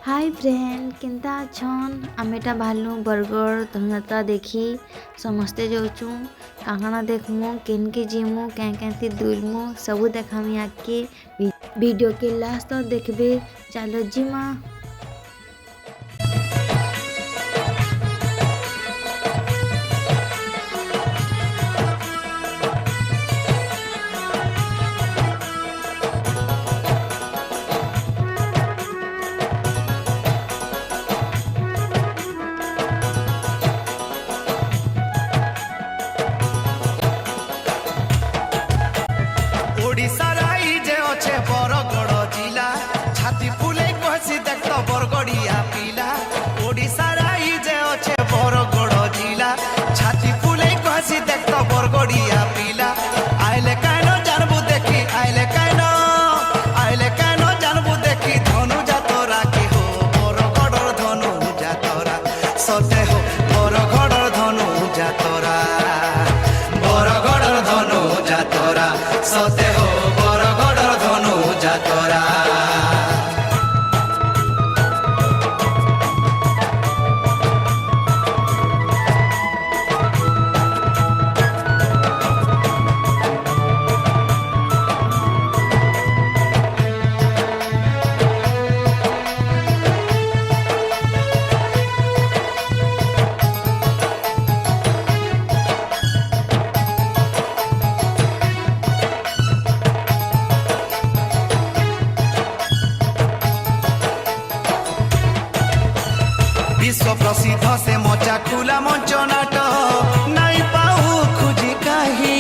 Hi friend केन्ता अछन Ameta भालू बरगड़ धनुयात्रा देखी समस्ते जाऊँ काकाना देखमु केनके जीमु क्या दुलमु सबू देखामी आके वीडियो के लास्ट तक देखबे चलो जीमा। सते हो बरगड़ धनु जातरा विश्व प्रसिद्ध से मजा खुला मंच नाट नहीं पाऊ खुजी कहीं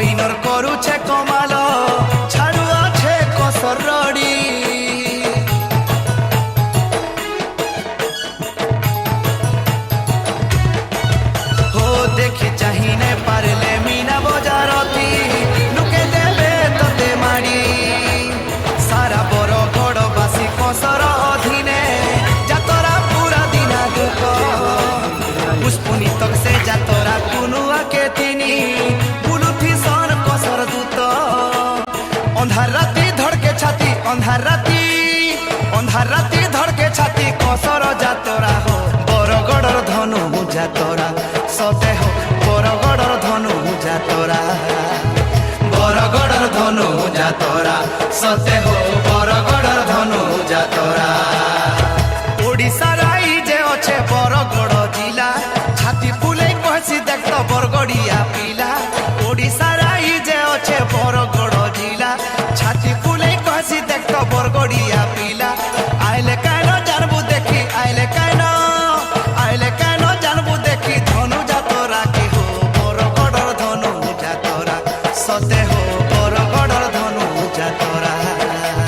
इनर करू छे कमाल झाड़ू आछे कसर रड़ी हो देखी चाहिने पारले मीना बजारती लुके देवे तते माड़ी सारा बरगड़ बासी कसर अधीने जातरा पूरा दिना दुख पुष्पुनी तक से जातरा कुनुआ के तिनी अंधार राती धड़के छाती कसर जातरा हो बरगड़र धनु जातरा सते हो बरगड़र धनु जातरा बरगड़र धनु जातरा सते हो बरगड़र धनु जातरा ओडिशा राई जे अच्छे बरगड़ जिला छाती फुले कहसी देख तो बरगड़िया पिला ओडिशा राई जे अच्छे बरगड़ जिला छाती फुले कहसी देख तो बरगड़िया पिला आइले कानो जानबू देखी आइले कानो जानबू देखी धनु जातरा की हो बरगड़र धनु जातरा सते हो बरगड़र धनु जातरा।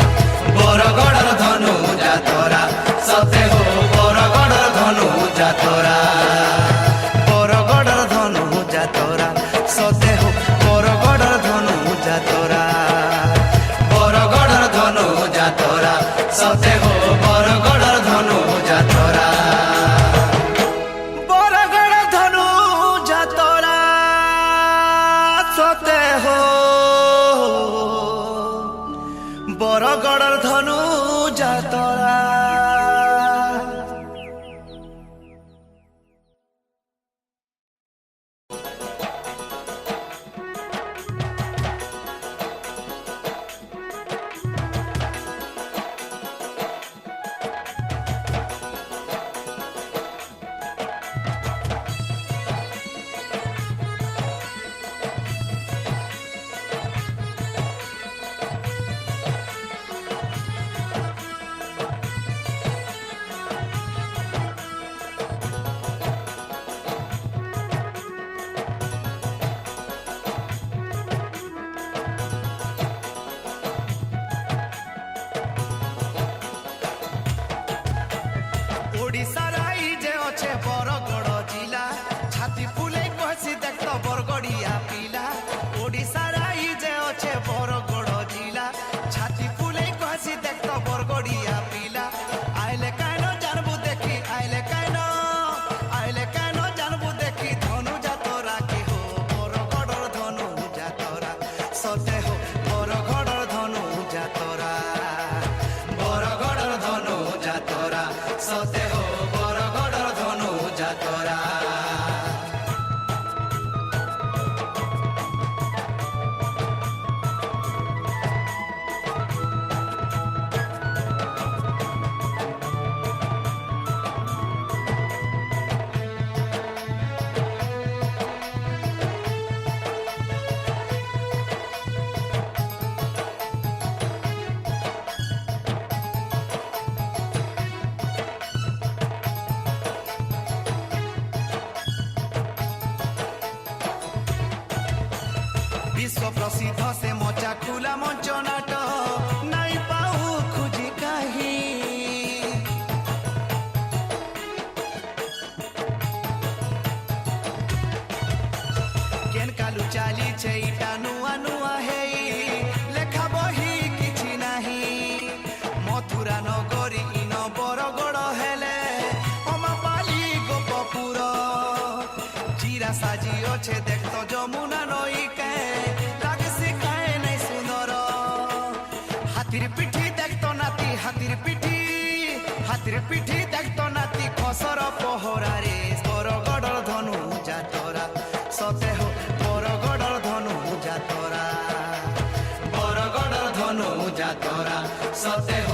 সতে হো বরগড়র ধনু যাতরা বরগড়র ধনু যাতরা সতে হো বরগড়র ধনু যাতরা विश्व प्रसिद्ध से मचा खुला मंच नाट नाई पाऊ खुजी काही केन कालू चाली छे इटा नुआ नुआ हे लेखा बही किछि नाही मथुरा नगरी इन बरगड़ हेले अमा पाली गोपपुर जीरा साजी अच्छे देख तो जमुना नई के लागसी काए नहीं सुंदर हाथीर पिठी देख तो नाती हाथीर पिठी देख तो नाती खसर पहरा रे बरगड़र धनु जातरा सते हो बरगड़र धनु जातरा बरगड़र धनु जातरा सते हो